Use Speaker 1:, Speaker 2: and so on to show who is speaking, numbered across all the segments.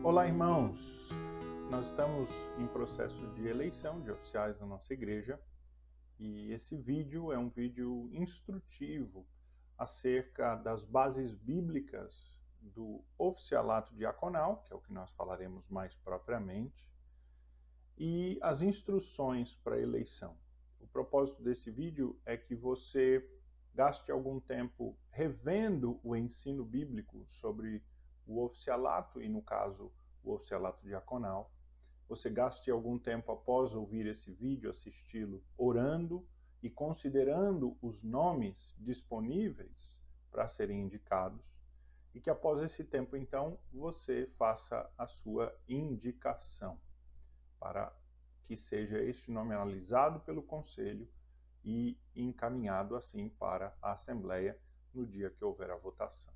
Speaker 1: Olá, irmãos! Nós estamos em processo de eleição de oficiais na nossa igreja e esse vídeo é um vídeo instrutivo acerca das bases bíblicas do oficialato diaconal, que é o que nós falaremos mais propriamente, e as instruções para a eleição. O propósito desse vídeo é que você gaste algum tempo revendo o ensino bíblico sobre o oficialato e, no caso, o oficialato diaconal. Você gaste algum tempo após ouvir esse vídeo, assisti-lo, orando e considerando os nomes disponíveis para serem indicados, e que após esse tempo, então, você faça a sua indicação para que seja este nome analisado pelo conselho e encaminhado assim para a Assembleia no dia que houver a votação.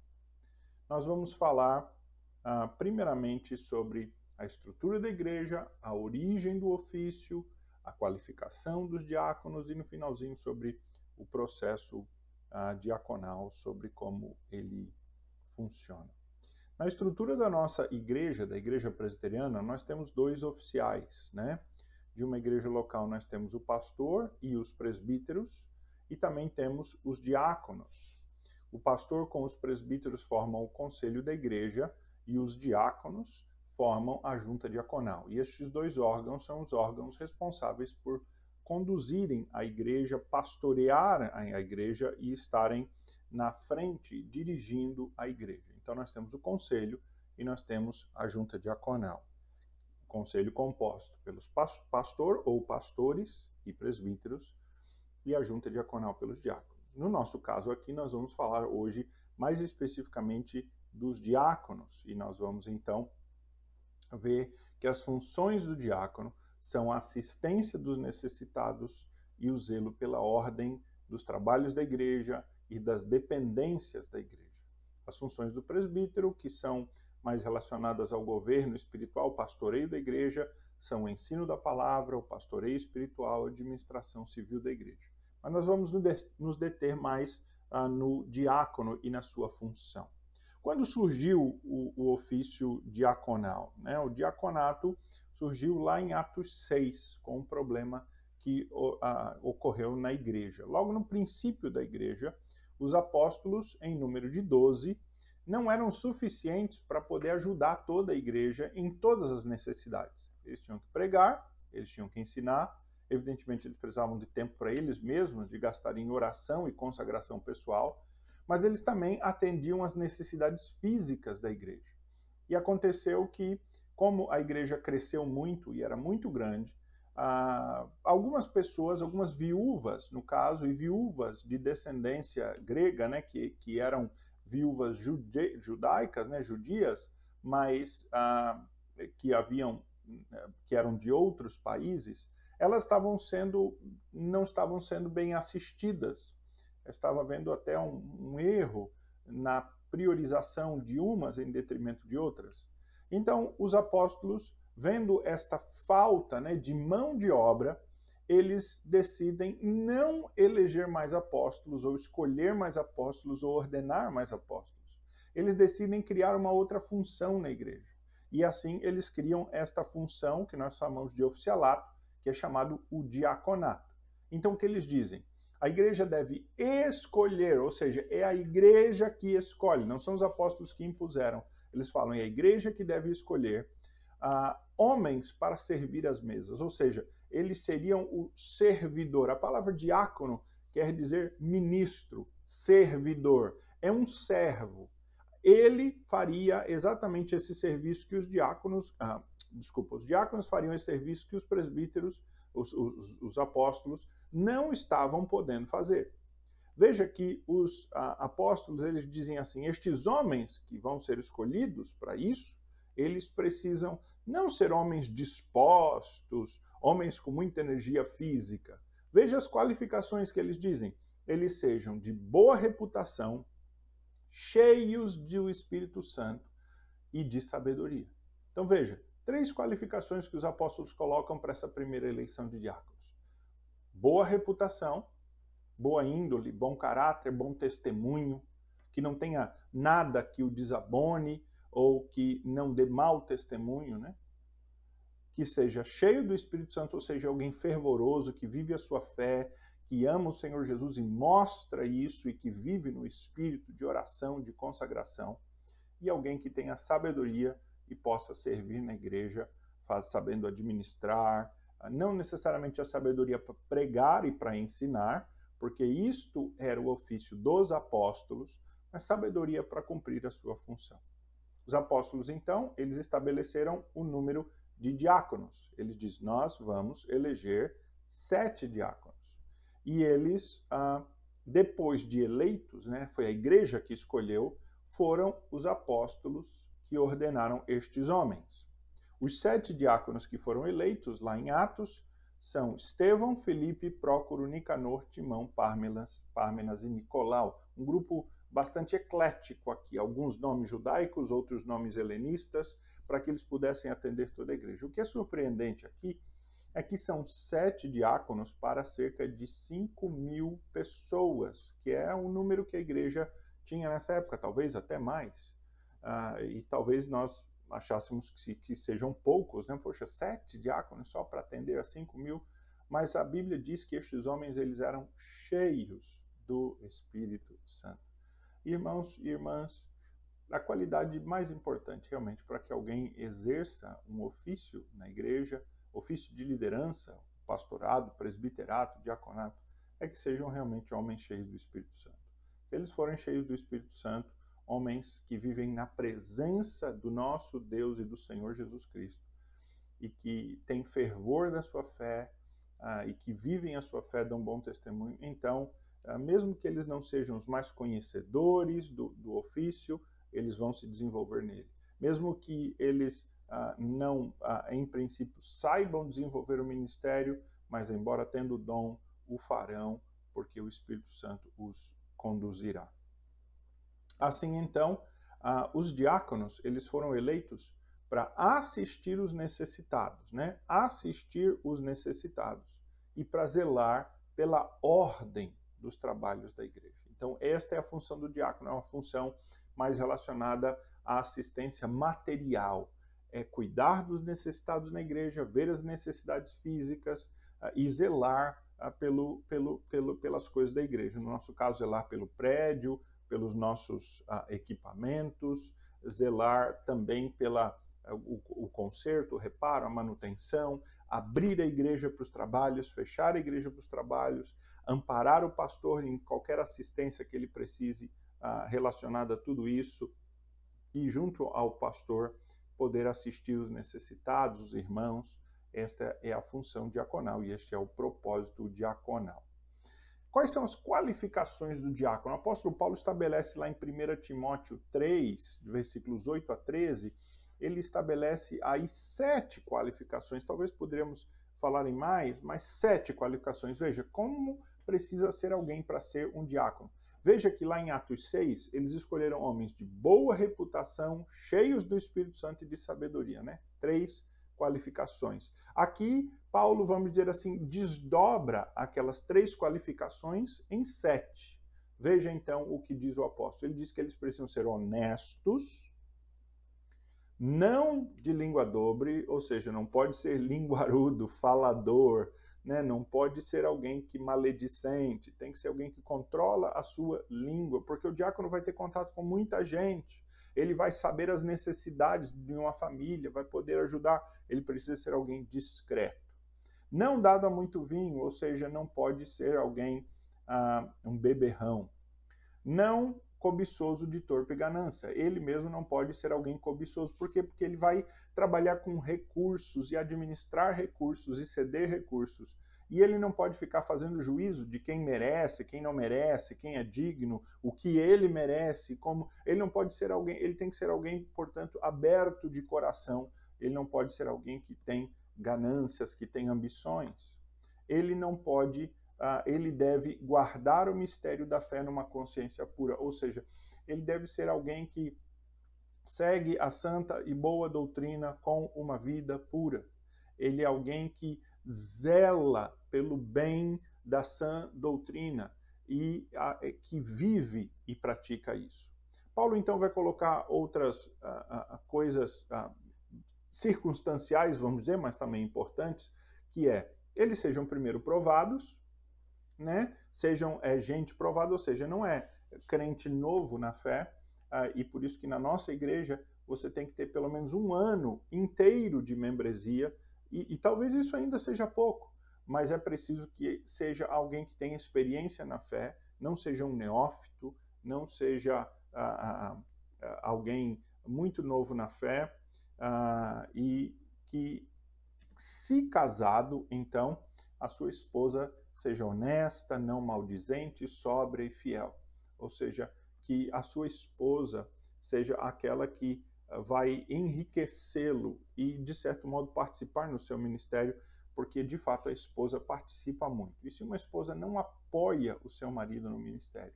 Speaker 1: Nós vamos falar primeiramente sobre a estrutura da igreja, a origem do ofício, a qualificação dos diáconos e no finalzinho sobre o processo diaconal, sobre como ele funciona. Na estrutura da nossa igreja, da igreja presbiteriana, nós temos dois oficiais, né? De uma igreja local nós temos o pastor e os presbíteros, e também temos os diáconos. O pastor com os presbíteros formam o conselho da igreja e os diáconos formam a junta diaconal. E estes dois órgãos são os órgãos responsáveis por conduzirem a igreja, pastorear a igreja e estarem na frente, dirigindo a igreja. Então nós temos o conselho e nós temos a junta diaconal. Conselho composto pelos pastor ou pastores e presbíteros e a junta diaconal pelos diáconos. No nosso caso aqui, nós vamos falar hoje mais especificamente dos diáconos e nós vamos então ver que as funções do diácono são a assistência dos necessitados e o zelo pela ordem dos trabalhos da igreja e das dependências da igreja. As funções do presbítero, que são mais relacionadas ao governo espiritual, o pastoreio da igreja, são o ensino da palavra, o pastoreio espiritual, a administração civil da igreja. Mas nós vamos nos deter mais no diácono e na sua função. Quando surgiu o ofício diaconal, né? O diaconato surgiu lá em Atos 6, com um problema que ocorreu na igreja. Logo no princípio da igreja, os apóstolos, em número de 12, não eram suficientes para poder ajudar toda a igreja em todas as necessidades. Eles tinham que pregar, eles tinham que ensinar, evidentemente eles precisavam de tempo para eles mesmos, de gastar em oração e consagração pessoal, mas eles também atendiam às necessidades físicas da igreja. E aconteceu que, como a igreja cresceu muito e era muito grande, algumas pessoas, algumas viúvas, no caso, e viúvas de descendência grega, né, que eram viúvas judaicas, né, judias, mas que eram de outros países, elas não estavam sendo bem assistidas. Estava havendo até um erro na priorização de umas em detrimento de outras. Então, os apóstolos, vendo esta falta, né, de mão de obra, eles decidem não eleger mais apóstolos, ou escolher mais apóstolos, ou ordenar mais apóstolos. Eles decidem criar uma outra função na igreja. E assim eles criam esta função, que nós chamamos de oficialato, que é chamado o diaconato. Então o que eles dizem? A igreja deve escolher, ou seja, é a igreja que escolhe, não são os apóstolos que impuseram. Eles falam, é a igreja que deve escolher homens para servir as mesas, ou seja, eles seriam o servidor. A palavra diácono quer dizer ministro, servidor, é um servo. Ele faria exatamente esse serviço que os diáconos, os diáconos fariam esse serviço que os presbíteros, os apóstolos, não estavam podendo fazer. Veja que os apóstolos, eles dizem assim, estes homens que vão ser escolhidos para isso, eles precisam não ser homens dispostos, homens com muita energia física. Veja as qualificações que eles dizem. Eles sejam de boa reputação, cheios do Espírito Santo e de sabedoria. Então veja, 3 qualificações que os apóstolos colocam para essa primeira eleição de diáconos. Boa reputação, boa índole, bom caráter, bom testemunho, que não tenha nada que o desabone, ou que não dê mau testemunho, né? Que seja cheio do Espírito Santo, ou seja, alguém fervoroso, que vive a sua fé, que ama o Senhor Jesus e mostra isso e que vive no espírito de oração, de consagração, e alguém que tenha sabedoria e possa servir na igreja, sabendo administrar, não necessariamente a sabedoria para pregar e para ensinar, porque isto era o ofício dos apóstolos, mas sabedoria para cumprir a sua função. Os apóstolos, então, eles estabeleceram o número de diáconos. Eles dizem, nós vamos eleger 7 diáconos. E eles, depois de eleitos, né, foi a igreja que escolheu, foram os apóstolos que ordenaram estes homens. Os 7 diáconos que foram eleitos lá em Atos são Estevão, Filipe, Prócoro, Nicanor, Timão, Pármenas e Nicolau. Um grupo bastante eclético aqui, alguns nomes judaicos, outros nomes helenistas, para que eles pudessem atender toda a igreja. O que é surpreendente aqui é que são 7 diáconos para cerca de 5.000 pessoas, que é o número que a igreja tinha nessa época, talvez até mais. E talvez nós achássemos que sejam poucos, né? Poxa, 7 diáconos só para atender a 5.000, mas a Bíblia diz que estes homens eles eram cheios do Espírito Santo. Irmãos e irmãs, a qualidade mais importante realmente para que alguém exerça um ofício na igreja, ofício de liderança, pastorado, presbiterato, diaconato, é que sejam realmente homens cheios do Espírito Santo. Se eles forem cheios do Espírito Santo, homens que vivem na presença do nosso Deus e do Senhor Jesus Cristo, e que têm fervor da sua fé, e que vivem a sua fé, dão bom testemunho, então, mesmo que eles não sejam os mais conhecedores do ofício, eles vão se desenvolver nele. Mesmo que eles não, em princípio, saibam desenvolver o ministério, mas embora tendo o dom, o farão, porque o Espírito Santo os conduzirá. Assim, então, os diáconos, eles foram eleitos para assistir os necessitados, né? Assistir os necessitados e para zelar pela ordem dos trabalhos da igreja. Então, esta é a função do diácono, é uma função mais relacionada à assistência material, é cuidar dos necessitados na igreja, ver as necessidades físicas e zelar pelas coisas da igreja. No nosso caso, zelar pelo prédio, pelos nossos equipamentos, zelar também pela o conserto, o reparo, a manutenção, abrir a igreja para os trabalhos, fechar a igreja para os trabalhos, amparar o pastor em qualquer assistência que ele precise relacionada a tudo isso, e junto ao pastor poder assistir os necessitados, os irmãos. Esta é a função diaconal e este é o propósito diaconal. Quais são as qualificações do diácono? O apóstolo Paulo estabelece lá em 1 Timóteo 3, versículos 8 a 13, ele estabelece aí 7 qualificações, talvez poderíamos falar em mais, mas 7 qualificações. Veja, como precisa ser alguém para ser um diácono. Veja que lá em Atos 6, eles escolheram homens de boa reputação, cheios do Espírito Santo e de sabedoria, né? 3 qualificações. Aqui, Paulo, vamos dizer assim, desdobra aquelas 3 qualificações em 7. Veja então o que diz o apóstolo. Ele diz que eles precisam ser honestos, não de língua dobre, ou seja, não pode ser linguarudo, falador, né? Não pode ser alguém que maledicente, tem que ser alguém que controla a sua língua, porque o diácono vai ter contato com muita gente. Ele vai saber as necessidades de uma família, vai poder ajudar. Ele precisa ser alguém discreto. Não dado a muito vinho, ou seja, não pode ser alguém, um beberrão. Não cobiçoso de torpe ganância. Ele mesmo não pode ser alguém cobiçoso. Por quê? Porque ele vai trabalhar com recursos e administrar recursos e ceder recursos. E ele não pode ficar fazendo juízo de quem merece, quem não merece, quem é digno, o que ele merece, como ele não pode ser alguém, ele tem que ser alguém, portanto, aberto de coração. Ele não pode ser alguém que tem ganâncias, que tem ambições. Ele não pode, ele deve guardar o mistério da fé numa consciência pura, ou seja, ele deve ser alguém que segue a santa e boa doutrina com uma vida pura. Ele é alguém que zela pelo bem da sã doutrina e que vive e pratica isso. Paulo então vai colocar outras coisas circunstanciais, vamos dizer, mas também importantes, que eles sejam primeiro provados, né? Sejam gente provada, ou seja, não é crente novo na fé, e por isso que na nossa igreja você tem que ter pelo menos um ano inteiro de membresia, e talvez isso ainda seja pouco, mas é preciso que seja alguém que tenha experiência na fé, não seja um neófito, não seja alguém muito novo na fé, e que, se casado, então, a sua esposa seja honesta, não maldizente, sóbria e fiel. Ou seja, que a sua esposa seja aquela que vai enriquecê-lo e, de certo modo, participar no seu ministério, porque, de fato, a esposa participa muito. E se uma esposa não apoia o seu marido no ministério,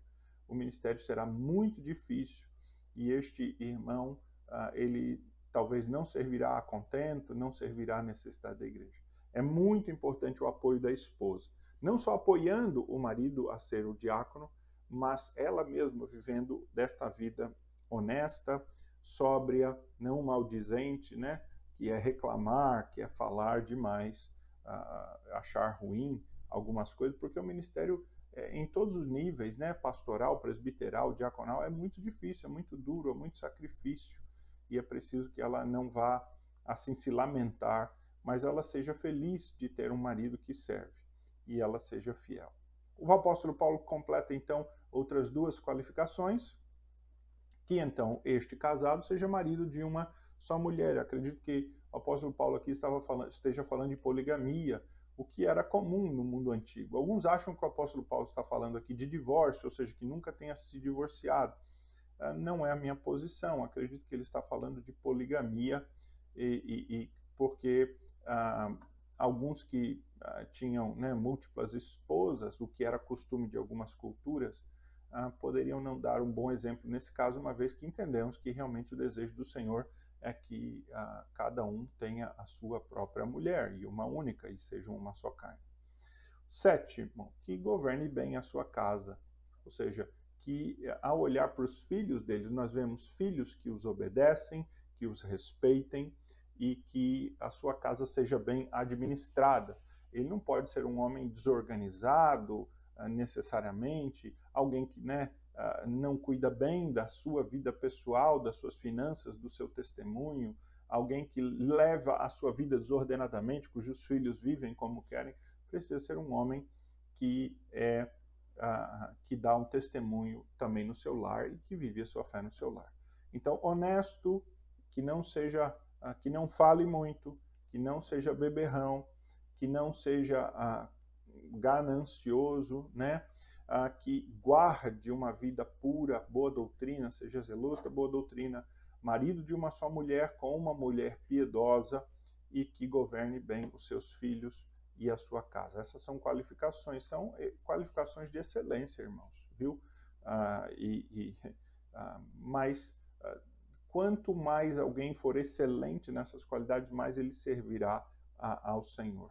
Speaker 1: o ministério será muito difícil e este irmão, ele talvez não servirá a contento, não servirá à necessidade da igreja. É muito importante o apoio da esposa. Não só apoiando o marido a ser o diácono, mas ela mesma vivendo desta vida honesta, sóbria, não maldizente, né? Que é reclamar, que é falar demais, achar ruim algumas coisas, porque o ministério em todos os níveis, né? Pastoral, presbiteral, diaconal, é muito difícil, é muito duro, é muito sacrifício. E é preciso que ela não vá assim se lamentar, mas ela seja feliz de ter um marido que serve e ela seja fiel. O apóstolo Paulo completa então outras duas qualificações, que então este casado seja marido de uma só mulher. Eu acredito que o apóstolo Paulo aqui esteja falando de poligamia, o que era comum no mundo antigo. Alguns acham que o apóstolo Paulo está falando aqui de divórcio, ou seja, que nunca tenha se divorciado. Não é a minha posição. Acredito que ele está falando de poligamia, porque alguns que tinham, né, múltiplas esposas, o que era costume de algumas culturas, poderiam não dar um bom exemplo nesse caso, uma vez que entendemos que realmente o desejo do Senhor é que cada um tenha a sua própria mulher, e uma única, e sejam uma só carne. Sétimo, que governe bem a sua casa, ou seja, que ao olhar para os filhos deles, nós vemos filhos que os obedecem, que os respeitem e que a sua casa seja bem administrada. Ele não pode ser um homem desorganizado necessariamente, alguém que, né, não cuida bem da sua vida pessoal, das suas finanças, do seu testemunho, alguém que leva a sua vida desordenadamente, cujos filhos vivem como querem. Precisa ser um homem que que dá um testemunho também no seu lar e que vive a sua fé no seu lar. Então, honesto, que não seja, que não fale muito, que não seja beberrão, que não seja ganancioso, né? Que guarde uma vida pura, boa doutrina, seja zeloso da boa doutrina, marido de uma só mulher com uma mulher piedosa e que governe bem os seus filhos e a sua casa. Essas são qualificações de excelência, irmãos, viu? Mas quanto mais alguém for excelente nessas qualidades, mais ele servirá ao Senhor.